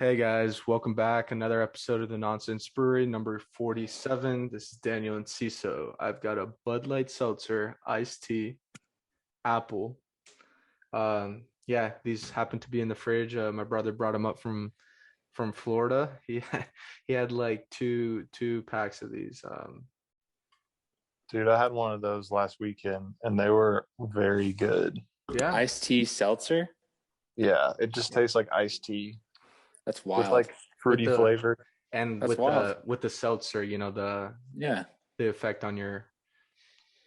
Hey guys, welcome back. Another episode of the Nonsense Brewery, number 47. This is Daniel and Ciso. I've got a Bud Light Seltzer, iced tea, apple. Yeah, these happen to be in the fridge. My brother brought them up from Florida. He had like two packs of these. Dude, I had one of those last weekend and they were very good. Yeah, Iced tea seltzer? Yeah, it just tastes like iced tea That's with wild. like fruity flavor. and That's with wild. the seltzer, Yeah. the effect on your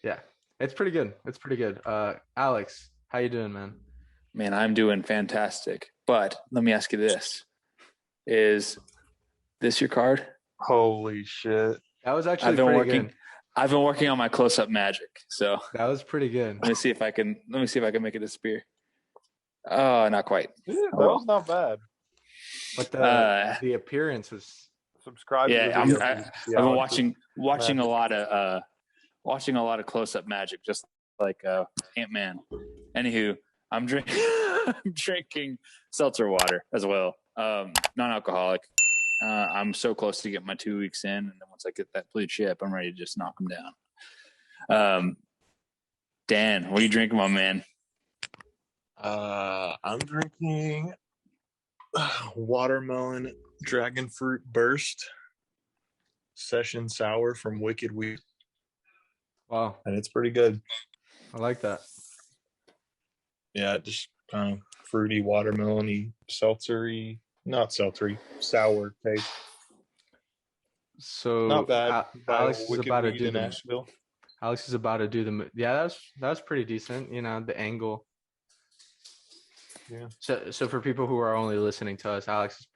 yeah, it's pretty good. It's pretty good. Alex, how you doing, man? Man, I'm doing fantastic. But let me ask you this. Is this your card? Holy shit. That was actually pretty good. I've been working on my close-up magic. So That was pretty good. let me see if I can make it disappear. Oh, not quite. Yeah, that was not bad. But the appearance was Subscribe Yeah, to the I've video. been watching a lot of close-up magic, just like Ant-Man. Anywho, I'm drinking I'm drinking seltzer water as well, non-alcoholic. I'm so close to get my 2 weeks in, and then once I get that blue chip, I'm ready to just knock them down. Dan, what are you drinking, my man? I'm drinking watermelon dragon fruit burst session sour from Wicked Wheat, wow. and it's pretty good. I like that. Yeah, just kind of fruity, watermelony, seltzery, not seltzery, sour taste. So Not bad. Alex is Wicked about to Wheat do in the Nashville. Alex is about to do the yeah. That was pretty decent. The angle. Yeah. So for people who are only listening to us, Alex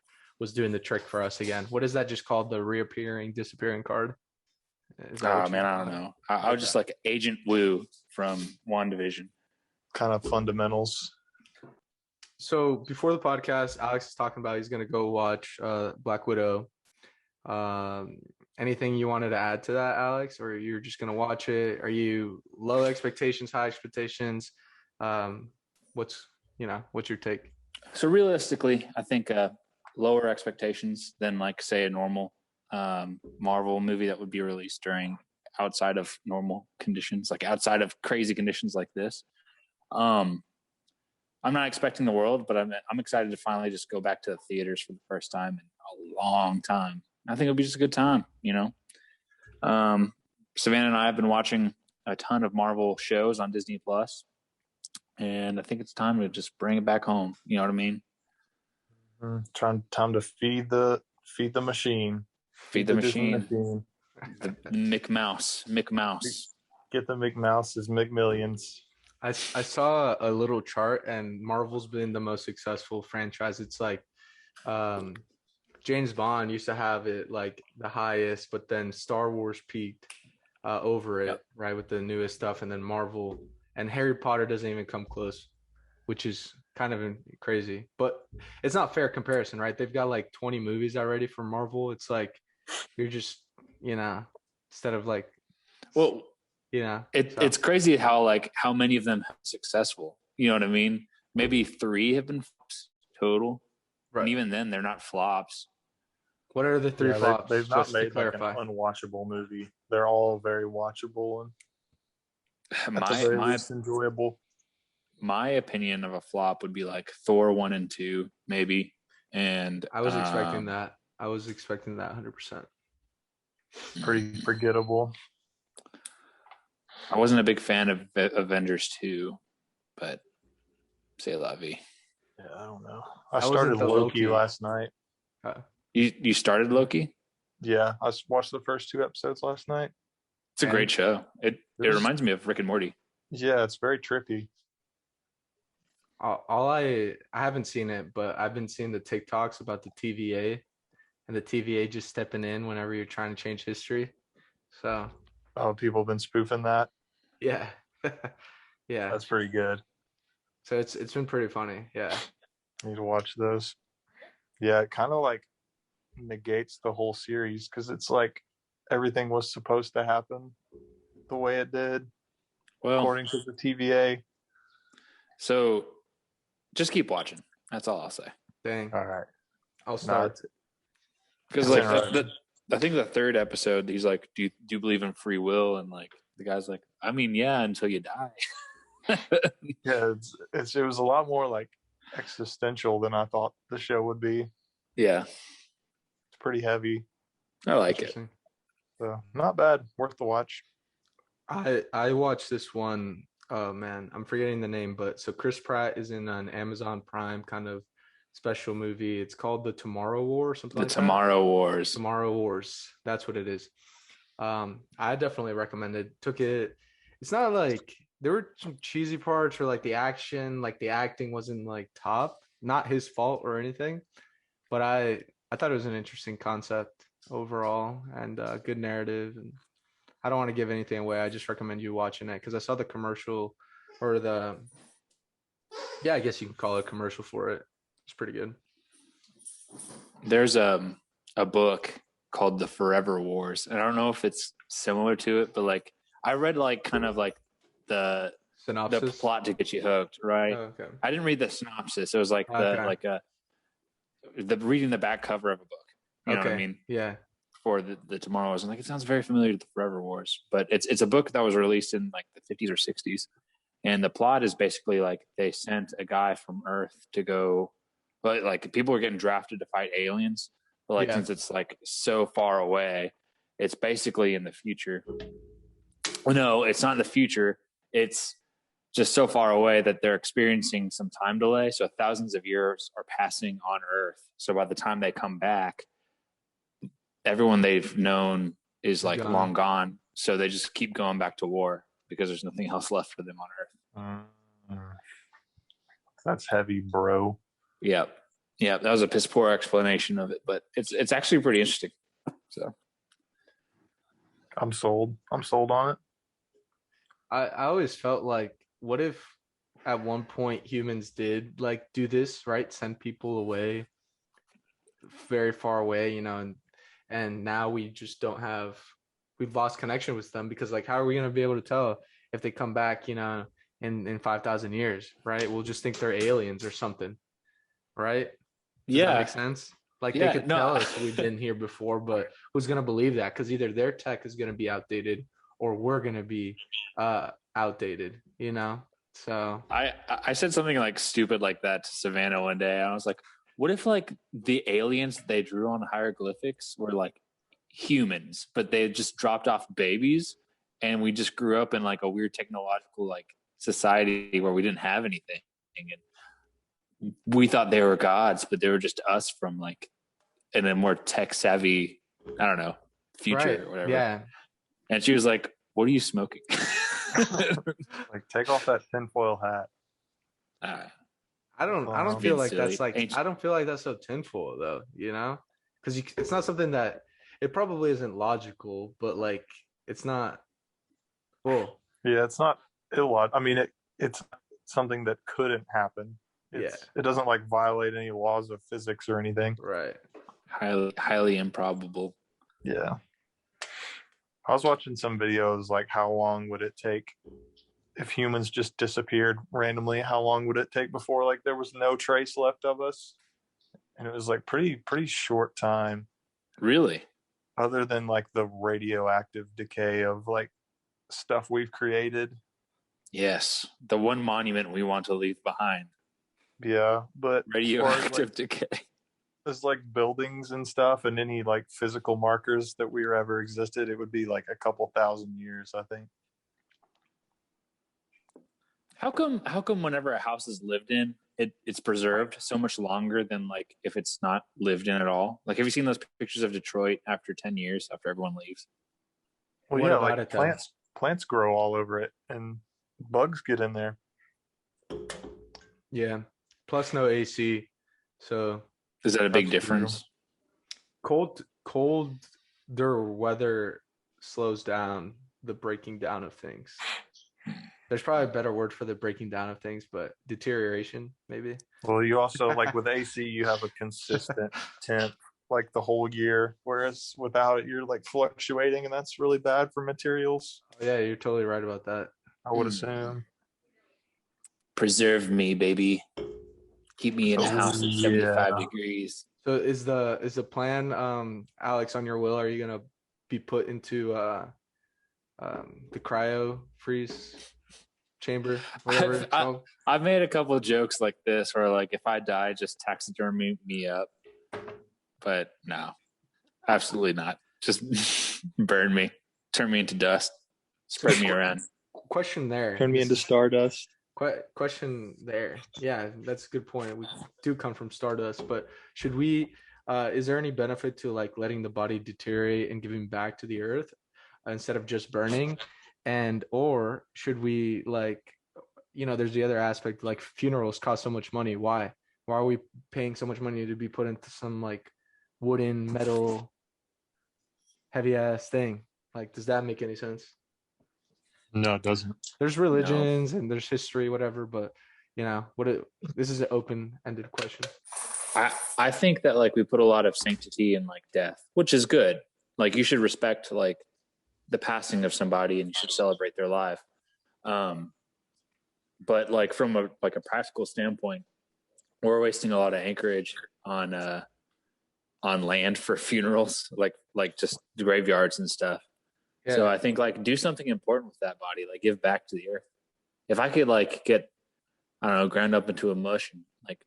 was doing the trick for us again. What is that just called? The reappearing, disappearing card? Is that Oh man, I don't know. I was just like Agent Woo from WandaVision. Kind of fundamentals. So before the podcast, Alex is talking about he's gonna go watch Black Widow. Anything you wanted to add to that, Alex, or you're just gonna watch it? Are you low expectations, high expectations? What's your take? So realistically, I think lower expectations than like say a normal Marvel movie that would be released during outside of normal conditions, like outside of crazy conditions like this. I'm not expecting the world, but I'm excited to finally just go back to the theaters for the first time in a long time. I think it'll be just a good time, Savannah and I have been watching a ton of Marvel shows on Disney Plus, and I think it's time to just bring it back home. You know what I mean? Time to feed the machine. Feed the machine. The Mick Mouse. Get the McMouse's McMillions. I saw a little chart, and Marvel's been the most successful franchise. It's like James Bond used to have it like the highest, but then Star Wars peaked over it, Yep. right, with the newest stuff, and then Marvel and Harry Potter doesn't even come close, which is kind of crazy. But it's not fair comparison, right? They've got like 20 movies already for Marvel. It's like you're just, instead of like, Well, it's crazy how many of them have been successful. You know what I mean? Maybe 3 have been flops total, right. And even then they're not flops. What are the 3 flops? They've not just made to clarify. like an unwatchable movie. They're all very watchable and at the very least enjoyable. My opinion of a flop would be like Thor 1 and 2, maybe. And I was expecting that. I was expecting that 100%. Pretty forgettable. I wasn't a big fan of Avengers 2, but c'est la vie. Yeah, I don't know. I started Loki last night. You started Loki? Yeah, I watched the first 2 episodes last night. It's a great show. It reminds me of Rick and Morty. Yeah, it's very trippy. I haven't seen it, but I've been seeing the TikToks about the TVA and the TVA just stepping in whenever you're trying to change history. So people have been spoofing that. Yeah. Yeah. That's pretty good. So it's been pretty funny. Yeah. I need to watch those. Yeah, it kind of like negates the whole series because it's like everything was supposed to happen the way it did, according to the TVA. So just keep watching. That's all I'll say. Dang. All right. I'll start. Because like I think the third episode, he's like, do you believe in free will? And like the guy's like, I mean, yeah, until you die. Yeah, it was a lot more like existential than I thought the show would be. Yeah, it's pretty heavy. I like it. So not bad, worth the watch. I watched this one. Oh man, I'm forgetting the name, but so Chris Pratt is in an Amazon Prime kind of special movie. It's called The Tomorrow War or something like that. Tomorrow Wars. Tomorrow Wars. That's what it is. I definitely recommend it. Took it. It's not like there were some cheesy parts or like the action, like the acting wasn't like top. Not his fault or anything, but I thought it was an interesting concept overall and good narrative. And I don't want to give anything away. I just recommend you watching it because I saw the commercial or I guess you can call it a commercial for it. It's pretty good. There's a book called The Forever Wars, and I don't know if it's similar to it, but like I read like kind of like the synopsis, the plot to get you hooked, right? Oh, okay. I didn't read the synopsis. It was like the reading the back cover of a book. You know what I mean? Yeah. For the Tomorrow Wars, and like it sounds very familiar to the Forever Wars, but it's a book that was released in like the 50s or 60s, and the plot is basically like they sent a guy from Earth to go, but like people are getting drafted to fight aliens, but like since it's like so far away, it's basically in the future. Well, no, it's not in the future. It's just so far away that they're experiencing some time delay. So thousands of years are passing on Earth. So by the time they come back, everyone they've known is like long gone. So they just keep going back to war because there's nothing else left for them on Earth. That's heavy, bro. Yeah. That was a piss poor explanation of it, but it's actually pretty interesting. So I'm sold on it. I always felt like, what if at one point humans did like do this, right? Send people away very far away, and now we just we've lost connection with them because like how are we going to be able to tell if they come back, in 5,000 years, right? We'll just think they're aliens or something, right? Does that make sense? Like they could tell us we've been here before, but who's going to believe that? Because either their tech is going to be outdated or we're going to be outdated, So I said something like stupid like that to Savannah one day. I was like, what if like the aliens they drew on hieroglyphics were like humans, but they just dropped off babies and we just grew up in like a weird technological like society where we didn't have anything and we thought they were gods, but they were just us from like in a more tech savvy, I don't know, future or whatever. Yeah. And she was like, what are you smoking? Like take off that tinfoil hat. I don't feel like that's like I don't feel like that's so tinfoil though, because it's not something that it probably isn't logical, but like it's not. Well, yeah, it's not illogical. I mean, it's something that couldn't happen. It doesn't like violate any laws of physics or anything. Right. Highly improbable. Yeah. I was watching some videos like how long would it take if humans just disappeared randomly? How long would it take before like there was no trace left of us? And it was like pretty short time. Really? Other than like the radioactive decay of like stuff we've created. Yes, the one monument we want to leave behind. Yeah, but radioactive decay. There's like buildings and stuff and any like physical markers that we ever existed, it would be like a couple thousand years, I think. How come whenever a house is lived in, it's preserved so much longer than like if it's not lived in at all? Like have you seen those pictures of Detroit after 10 years after everyone leaves? Well, yeah, like plants grow all over it and bugs get in there. Yeah. Plus no AC. So is that a big difference? Colder weather slows down the breaking down of things. There's probably a better word for the breaking down of things, but deterioration, maybe. Well, you also, like with AC, you have a consistent temp like the whole year, whereas without it, you're like fluctuating, and that's really bad for materials. Oh, yeah, you're totally right about that. I would assume. Preserve me, baby. Keep me in a house at 75 degrees. So is the plan, Alex, on your will? Are you gonna be put into the cryo freeze chamber, whatever it's called? I've made a couple of jokes like this, where like if I die, just taxidermy me up. But no, absolutely not. Just burn me, turn me into dust, spread me around. Question there. Turn me into stardust. Question there. Yeah, that's a good point. We do come from stardust, but should we? Is there any benefit to like letting the body deteriorate and giving back to the earth instead of just burning? And or should we like, there's the other aspect, like funerals cost so much money. Why? Why are we paying so much money to be put into some like wooden, metal, heavy ass thing? Like, does that make any sense? No, it doesn't. There's religions and there's history, whatever, but this is an open-ended question. I think that like we put a lot of sanctity in like death, which is good. Like you should respect like the passing of somebody and you should celebrate their life. But like from a practical standpoint, we're wasting a lot of anchorage on land for funerals, like just graveyards and stuff. Yeah. So I think like do something important with that body, like give back to the earth. If I could like get, I don't know, ground up into a mush and like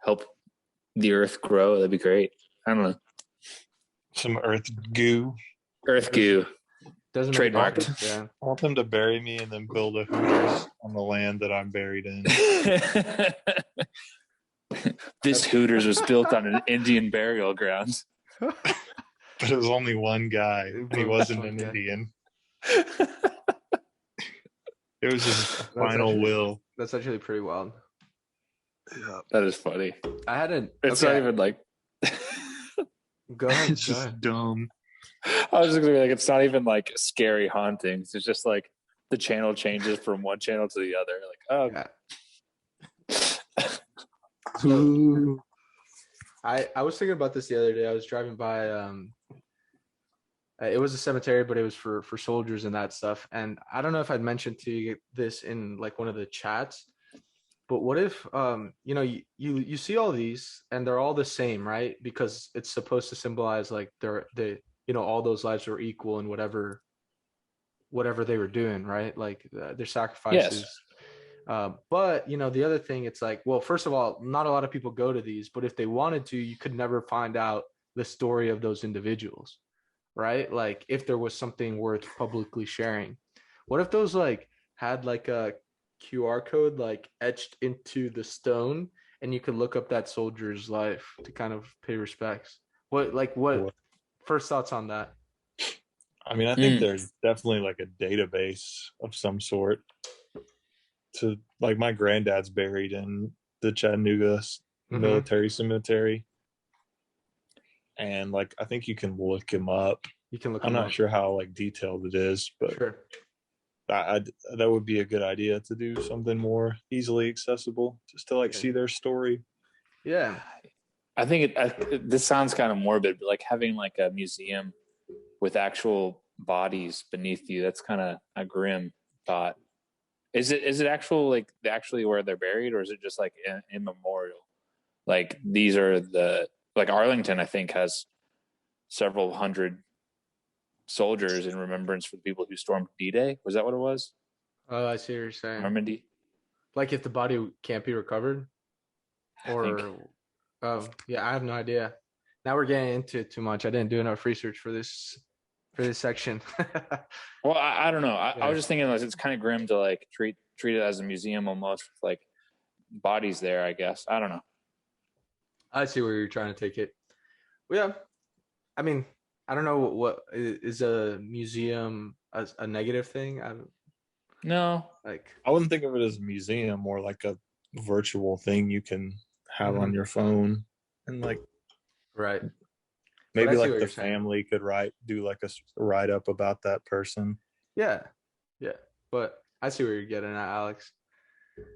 help the earth grow, that'd be great. I don't know. Some earth goo. Earth goo. Doesn't trademarked. Yeah. I want them to bury me and then build a Hooters on the land that I'm buried in. This Hooters was built on an Indian burial ground. But it was only one guy, and he wasn't an Indian. It was his final will. That's actually pretty wild. Yeah, that is funny. I hadn't. It's not even like. Go ahead. It's just dumb. I was just gonna be like, it's not even like scary hauntings. It's just like the channel changes from one channel to the other. Like, oh. I was thinking about this the other day. I was driving by. It was a cemetery, but it was for soldiers and that stuff. And I don't know if I'd mentioned to you this in like one of the chats, but what if you see all these and they're all the same, right? Because it's supposed to symbolize like all those lives were equal in whatever they were doing, right? Like their sacrifices. Yes. But the other thing, it's like, well, first of all, not a lot of people go to these, but if they wanted to, you could never find out the story of those individuals, right? Like if there was something worth publicly sharing. What if those like had like a QR code like etched into the stone and you could look up that soldier's life to kind of pay respects? What first thoughts on that? I mean, I think there's definitely like a database of some sort. To like my granddad's buried in the Chattanooga military cemetery, and like I think you can look him up. I'm not sure how like detailed it is, but sure. that would be a good idea to do something more easily accessible, just to like see their story. Yeah, I think this sounds kind of morbid, but like having like a museum with actual bodies beneath you, that's kind of a grim thought. Is it actually where they're buried, or is it just like in memorial? Like these are like Arlington, I think, has several hundred soldiers in remembrance for the people who stormed D-Day. Was that what it was? Oh, I see what you're saying. Normandy. Like if the body can't be recovered, or yeah, I have no idea. Now we're getting into it too much. I didn't do enough research for this section. Well, I don't know. I was just thinking like it's kind of grim to like treat it as a museum almost, with like bodies there, I guess. I don't know. I see where you're trying to take it. Well, yeah. I mean, I don't know what is a museum a negative thing. No, like I wouldn't think of it as a museum, more like a virtual thing you can have on your phone, and like right. Maybe like the family could do like a write up about that person. Yeah. But I see where you're getting at, Alex.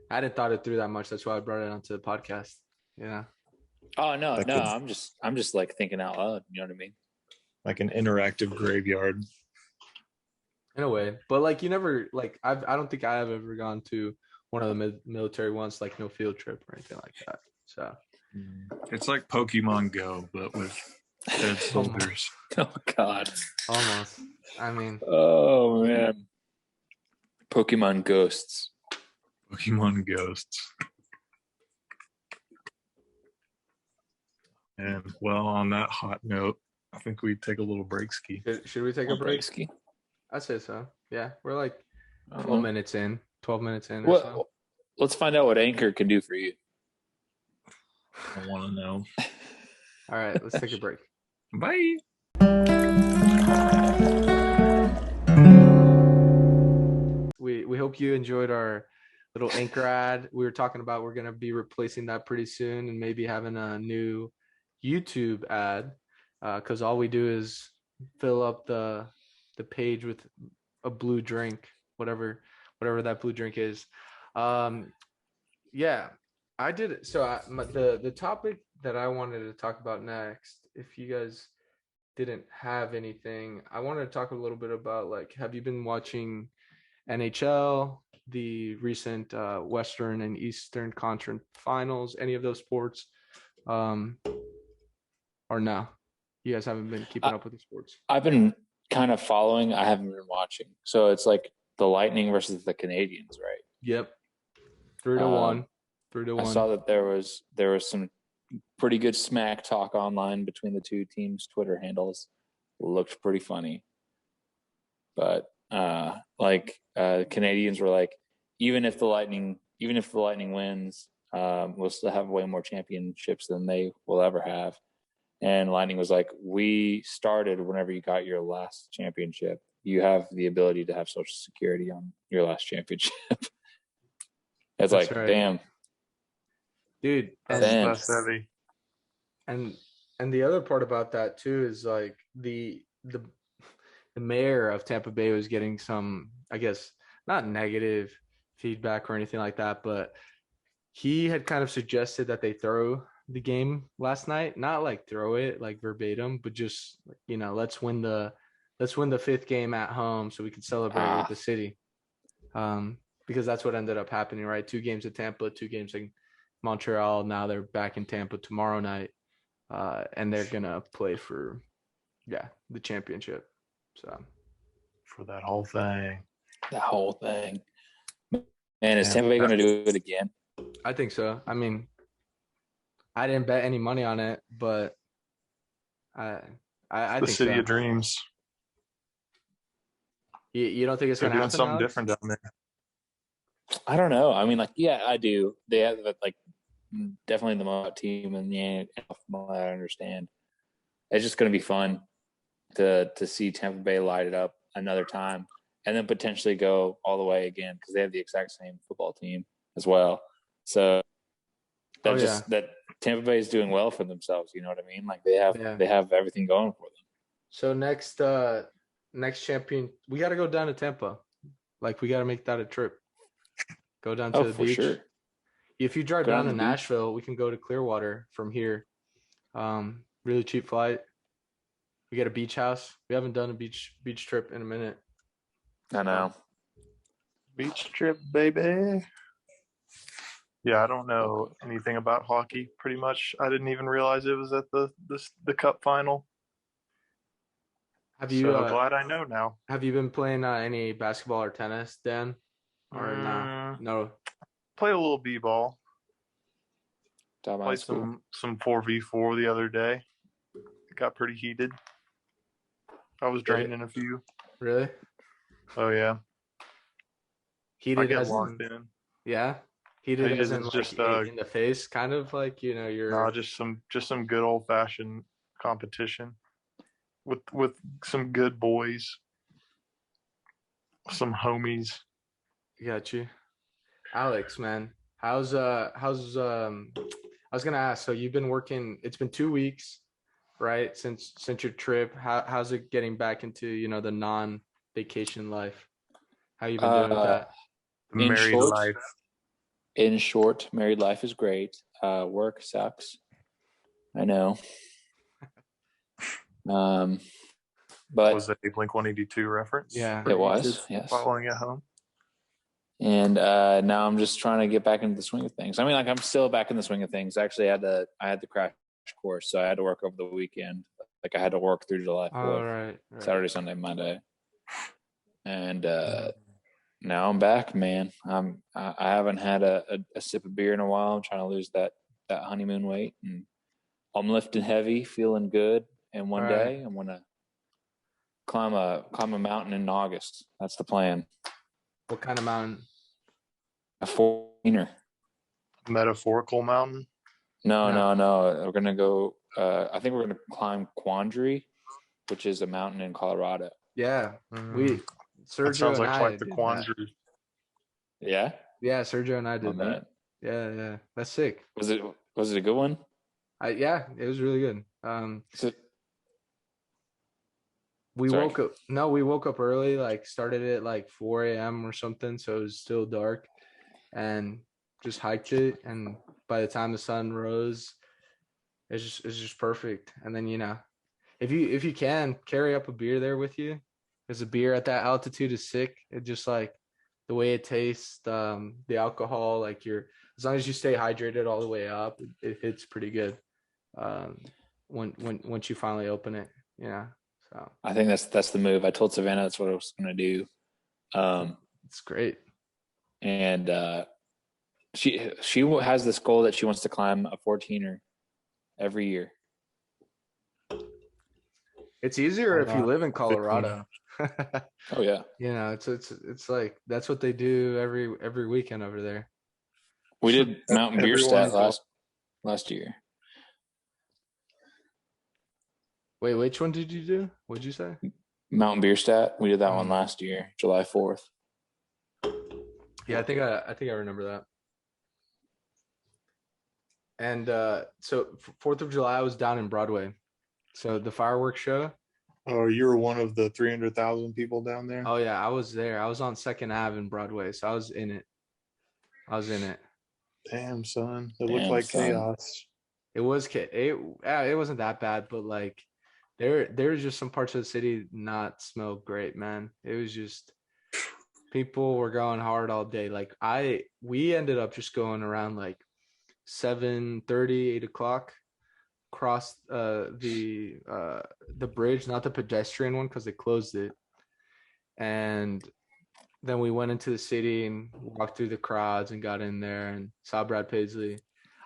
I hadn't thought it through that much. That's why I brought it onto the podcast. Yeah. Oh no. I'm just like thinking out loud. You know what I mean? Like an interactive graveyard. In a way, but like you never like I don't think I have ever gone to one of the military ones, like no field trip or anything like that. So It's like Pokemon Go, but with dead soldiers. Oh God. Almost. I mean. Oh man. Pokemon Ghosts. Pokemon Ghosts. And well, on that hot note, I think we take a little break ski. Should we take a break? Ski? I'd say so. Yeah, we're like 12 minutes in. 12 minutes in. Well, or so. Let's find out what Anchor can do for you. I want to know. All right, let's take a break. Bye. We hope you enjoyed our little Anchor ad. We were talking about we're going to be replacing that pretty soon and maybe having a new YouTube ad because all we do is fill up the page with a blue drink, whatever that blue drink is. Yeah, I did it. So the topic that I wanted to talk about next, if you guys didn't have anything, I wanted to talk a little bit about, like, have you been watching NHL, the recent Western and Eastern Conference Finals, any of those sports, or no? You guys haven't been keeping up with the sports? I've been kind of following. I haven't been watching. So it's like the Lightning versus the Canadians, right? Yep. 3-1. 3-1. I saw that there was some pretty good smack talk online between the two teams' Twitter handles. Looked pretty funny. But Canadians were like, even if the Lightning wins, we'll still have way more championships than they will ever have. And Lightning was like, we started whenever you got your last championship. You have the ability to have Social Security on your last championship. It's like, right. Damn. Dude, that's heavy. And the other part about that too is like the mayor of Tampa Bay was getting some, I guess, not negative feedback or anything like that, but he had kind of suggested that they throw the game last night, not like throw it like verbatim, but just, you know, let's win the fifth game at home so we can celebrate with the city. Because that's what ended up happening, right? 2 games at Tampa, 2 games in Montreal. Now they're back in Tampa tomorrow night, and they're gonna play for the championship. So for that whole thing. Man, is Tampa Bay going to do it again? I think so. I mean, I didn't bet any money on it, but I think the city so. of dreams. You don't think it's going to happen? Something different down there. I don't know. I mean, like, yeah, I do. They have like definitely the most team in the NFL, from what I understand. It's just going to be fun to see Tampa Bay light it up another time, and then potentially go all the way again because they have the exact same football team as well. So that Tampa Bay is doing well for themselves. You know what I mean? Like they have everything going for them. So next champion, we got to go down to Tampa. Like we got to make that a trip. Go down to the beach. Sure. If you drive down to Nashville, we can go to Clearwater from here. Really cheap flight. We got a beach house. We haven't done a beach trip in a minute. I know. Beach trip, baby. Yeah, I don't know anything about hockey. Pretty much, I didn't even realize it was at the Cup final. Have you? So glad I know now. Have you been playing any basketball or tennis, Dan? Or no? Play a little b-ball. Played some 4v4 the other day. It got pretty heated. I was draining a few. Really? Oh yeah. Heated as locked in. Yeah. Heated as in just in the face, kind of like, you know, you're. No, just some good old fashioned competition with some good boys, some homies. Got you, Alex, man. How's I was gonna ask. So you've been working. It's been 2 weeks, right? Since your trip. How's it getting back into, you know, the non-vacation life? How you been doing with that? Married life. In short, married life is great. Work sucks. I know. But was that a Blink-182 reference? Yeah, it was. Yes. Following at home. And now I'm just trying to get back into the swing of things. I mean, like I'm still back in the swing of things. Actually, I had the crash course, so I had to work over the weekend. Like I had to work through July 4th, right. Saturday, Sunday, Monday, and now I'm back, man. I haven't had a sip of beer in a while. I'm trying to lose that honeymoon weight, and I'm lifting heavy, feeling good. And one day I'm gonna climb a mountain in August. That's the plan. What kind of mountain? A 14er. Metaphorical mountain? No. We're gonna go. I think we're gonna climb Quandary, which is a mountain in Colorado. Yeah, Sergio that sounds and like I quite the did quandary. That. Yeah. Yeah, Sergio and I did that. Man. Yeah, that's sick. Was it a good one? Yeah, it was really good. We woke up early, like started at like 4 a.m. or something, so it was still dark, and just hiked it. And by the time the sun rose, it's just perfect. And then if you can carry up a beer there with you, because a beer at that altitude is sick. It just like the way it tastes, the alcohol, like as long as you stay hydrated all the way up, it hits pretty good. Once you finally open it, So I think that's the move. I told Savannah that's what I was going to do. It's great. And she has this goal that she wants to climb a 14er every year. It's easier if you live in Colorado. Oh yeah. It's like that's what they do every weekend over there. We did Mountain Bierstadt last year. Wait, which one did you do? What'd you say? Mountain Bierstadt. We did that one last year, July 4th. Yeah, I think I remember that. And so 4th of July, I was down in Broadway. So the fireworks show. Oh, you were one of the 300,000 people down there? Oh yeah, I was there. I was on 2nd Ave in Broadway, so I was in it. Damn, son. It looked like chaos. It was it wasn't that bad, but like there's just some parts of the city not smell great, man. It was just people were going hard all day. Like we ended up just going around like 7:30, 8 o'clock, cross the bridge, not the pedestrian one because they closed it, and then we went into the city and walked through the crowds and got in there and saw Brad Paisley.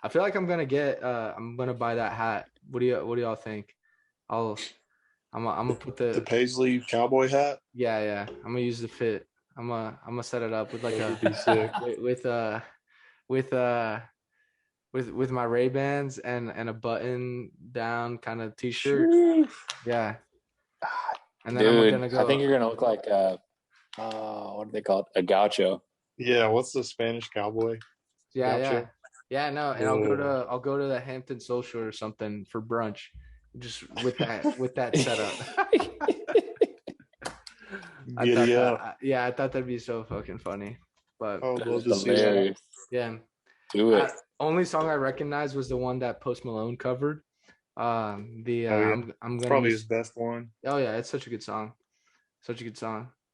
I feel like I'm gonna buy that hat. What do y'all think? I'm gonna put the Paisley cowboy hat. Yeah. I'm gonna use the fit. I'm gonna set it up with like with my Ray-Bans and a button down kind of t-shirt. Yeah. And then Dude, I'm gonna go. I think you're gonna look like what do they call it? A gaucho. Yeah, what's the Spanish cowboy? Yeah. No, and I'll go to the Hampton Social or something for brunch, just with that setup. I thought that'd be so fucking funny. But hilarious. Yeah, do it. Only song I recognized was the one that Post Malone covered. I'm gonna probably his best one. Oh yeah, it's such a good song.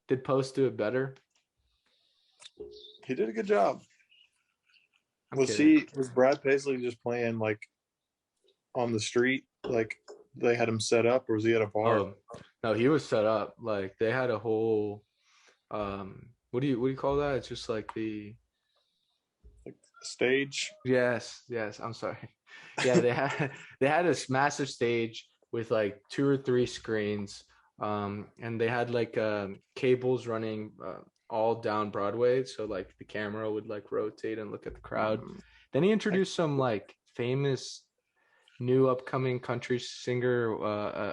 Did Post do it better? He did a good job. Was Brad Paisley just playing like on the street, like they had him set up, or was he at a bar? Oh, no, he was set up. Like they had a whole what do you call that? It's just like the stage. Yes, I'm sorry. Yeah, they had a massive stage with like 2 or 3 screens, and they had like cables running all down Broadway, so like the camera would like rotate and look at the crowd. Then he introduced some like famous new upcoming country singer,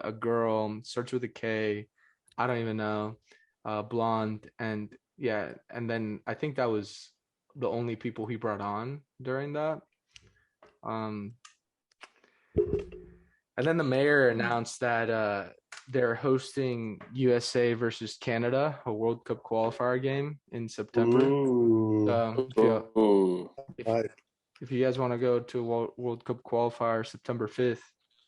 a girl, starts with a K, I don't even know, blonde, and then I think that was the only people he brought on during that. And then the mayor announced that they're hosting USA versus Canada, a World Cup qualifier game in September. If you guys want to go to a World Cup qualifier September 5th,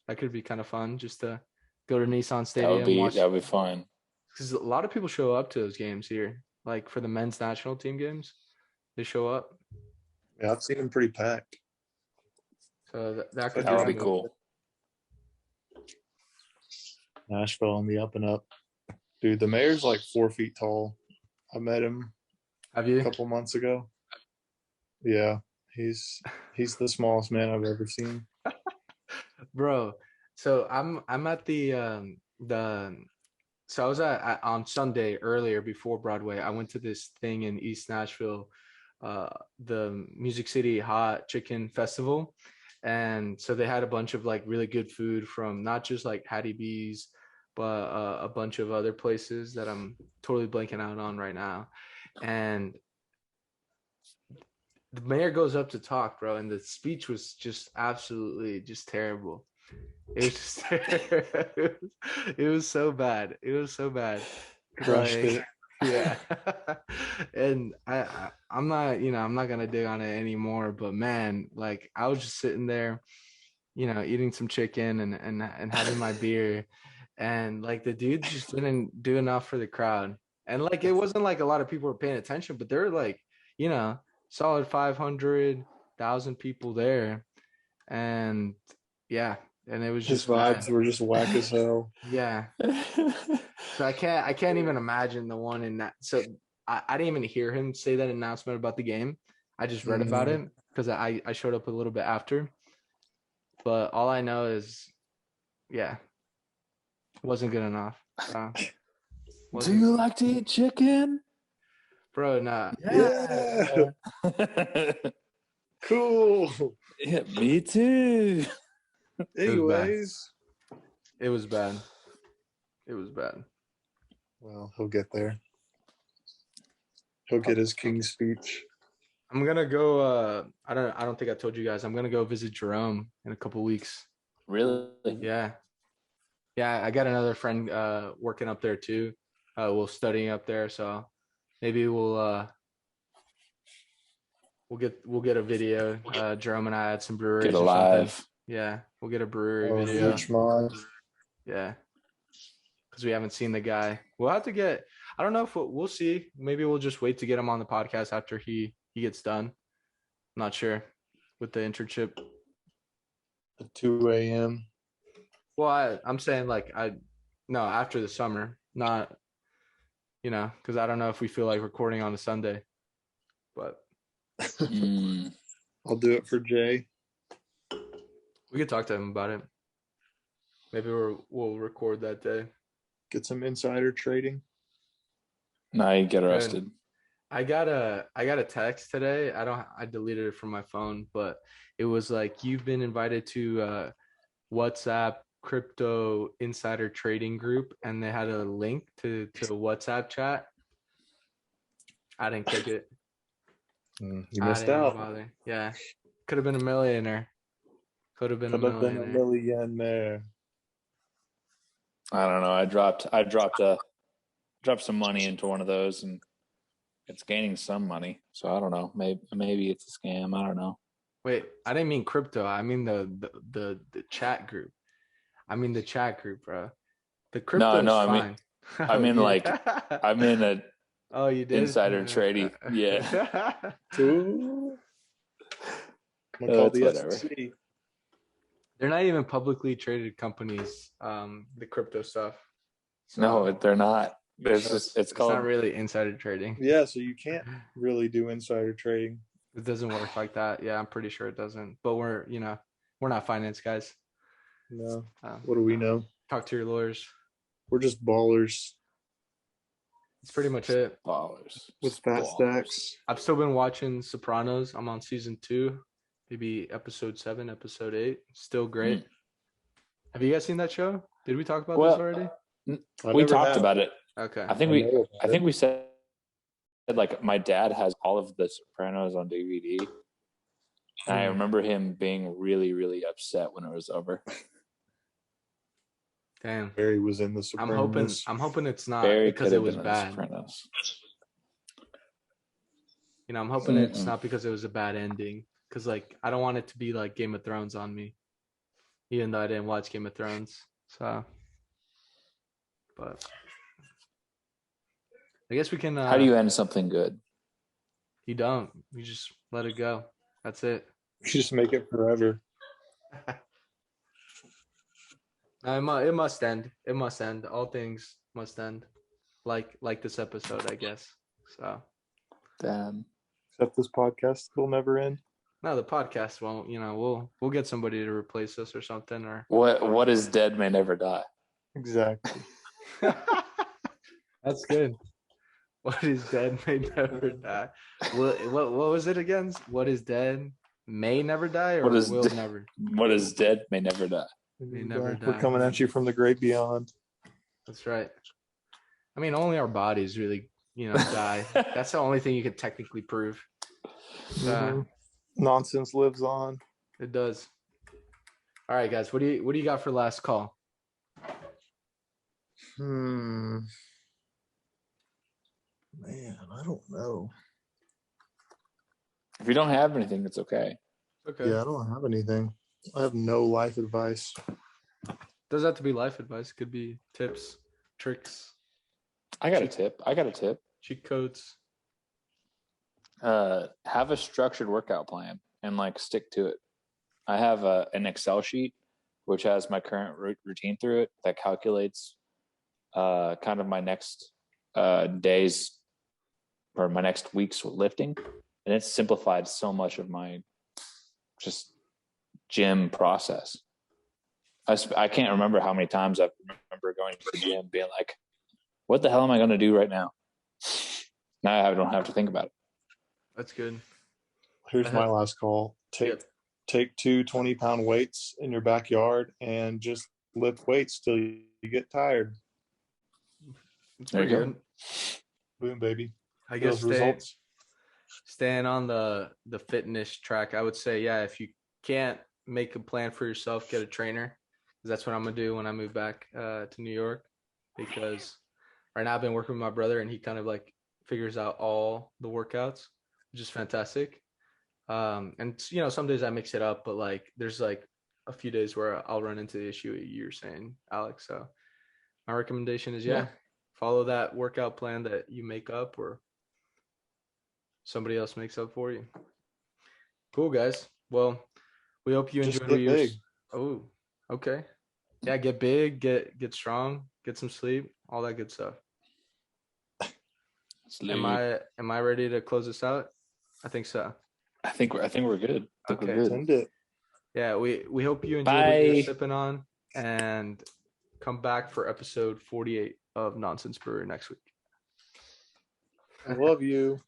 that could be kind of fun, just to go to Nissan Stadium. That would be fun. Because a lot of people show up to those games here, like for the men's national team games. they show up. Yeah, I've seen them pretty packed. So that could That would be cool. Nashville on the up and up. Dude, the mayor's like 4 feet tall. I met him Have you? a couple months ago. Yeah, he's the smallest man I've ever seen. Bro, so I'm at so I was on Sunday earlier before Broadway. I went to this thing in East Nashville, the Music City Hot Chicken Festival. And so they had a bunch of like really good food from not just like Hattie B's, but a bunch of other places that I'm totally blanking out on right now. And the mayor goes up to talk, bro, and the speech was just absolutely just terrible. It was just it was so bad. It was so bad. Crushed it. Yeah. And I'm not, I'm not gonna dig on it anymore, but man, like I was just sitting there, eating some chicken and having my beer, and like the dude just didn't do enough for the crowd. And like it wasn't like a lot of people were paying attention, but there were like, solid 500,000 people there. And yeah, and it was His just vibes bad. were just whack as hell. Yeah. So I can't even imagine the one in that. So I didn't even hear him say that announcement about the game. I just read about it because I showed up a little bit after. But all I know is, yeah, wasn't good enough. Do you like to eat chicken? Bro, nah. Yeah. Cool. Yeah, me too. Anyways. It was bad. It was bad. Well, he'll get there. He'll get his King's speech. I'm gonna go. I don't think I told you guys. I'm gonna go visit Jerome in a couple weeks. Really? Yeah. I got another friend working up there too. Studying up there, so maybe we'll get a video. Jerome and I had some breweries or something. Yeah, we'll get a brewery video. Yeah, because we haven't seen the guy. We'll have to get. I don't know if we'll see. Maybe we'll just wait to get him on the podcast after he gets done. I'm not sure with the internship. At 2 a.m. Well, I'm saying like no, after the summer, not because I don't know if we feel like recording on a Sunday, but I'll do it for Jay. We could talk to him about it. Maybe we'll record that day. Get some insider trading. No, you get arrested. I got a text today. I deleted it from my phone, but it was like, you've been invited to WhatsApp crypto insider trading group, and they had a link to a WhatsApp chat. I didn't click it. You missed out. Bother. Yeah, could have been a millionaire. Could have been a millionaire. I don't know. I dropped some money into one of those, and it's gaining some money. So I don't know. Maybe it's a scam. I don't know. Wait, I didn't mean crypto. I mean the chat group. I mean the chat group, bro. The crypto is fine. I mean like I'm in a you did insider trading. Yeah. Ooh. I'm gonna call the S2E. They're not even publicly traded companies. The crypto stuff. So no, they're not. It's called. It's not really insider trading. Yeah, so you can't really do insider trading. It doesn't work like that. Yeah, I'm pretty sure it doesn't. But we're not finance guys. No. What do we know? Talk to your lawyers. We're just ballers. That's pretty much it. Ballers. With fat stacks. I've still been watching Sopranos. I'm on season 2, maybe episode 7, episode 8. Still great. Have you guys seen that show? Did we talk about this already? We talked about it. Okay. I think we said like my dad has all of the Sopranos on DVD. And I remember him being really, really upset when it was over. Damn. Barry was in the Sopranos. I'm hoping it's not Barry because it was bad. Sopranos. I'm hoping it's not because it was a bad ending. Because like I don't want it to be like Game of Thrones on me, even though I didn't watch Game of Thrones. So, but I guess we can. How do you end something good? You don't. You just let it go. That's it. You just make it forever. It must end. It must end. All things must end. Like this episode, I guess. So. Damn. Except this podcast will never end. No, the podcast won't. You know, we'll get somebody to replace us or something. Or What is dead may never die. Exactly. That's good. What is dead may never die. What was it again? What is dead may never die, or will never? What is dead may never die. May never die. We're coming at you from the great beyond. That's right. I mean, only our bodies really, die. That's the only thing you can technically prove. Nonsense lives on. It does. All right, guys. What do you got for last call? Man, I don't know. If you don't have anything, it's okay. Okay. Yeah, I don't have anything. I have no life advice. Doesn't have to be life advice. It could be tips, tricks. I got a tip. Cheat codes. Have a structured workout plan and stick to it. I have an Excel sheet which has my current routine through it that calculates kind of my next days or my next week's lifting, and it's simplified so much of my just gym process. I can't remember how many times I remember going to the gym being like, what the hell am I going to do right now? Now I don't have to think about it. That's good. Here's my last call. Take 2 20-pound weights in your backyard and just lift weights till you get tired. There you go. Boom, baby. I guess staying on the fitness track, I would say, if you can't make a plan for yourself, get a trainer. That's what I'm going to do when I move back to New York, because right now I've been working with my brother and he kind of figures out all the workouts, which is fantastic. And some days I mix it up, but there's a few days where I'll run into the issue you're saying, Alex. So my recommendation is, follow that workout plan that you make up or somebody else makes up for you. Cool, guys. Well, we hope you enjoyed your. Oh, okay. Yeah, get big, get strong, get some sleep, all that good stuff. Am I ready to close this out? I think so. I think we're good. Okay. We're good. Send it. Yeah, we hope you enjoyed what you're sipping on, and come back for episode 48 of Nonsense Brewery next week. I love you.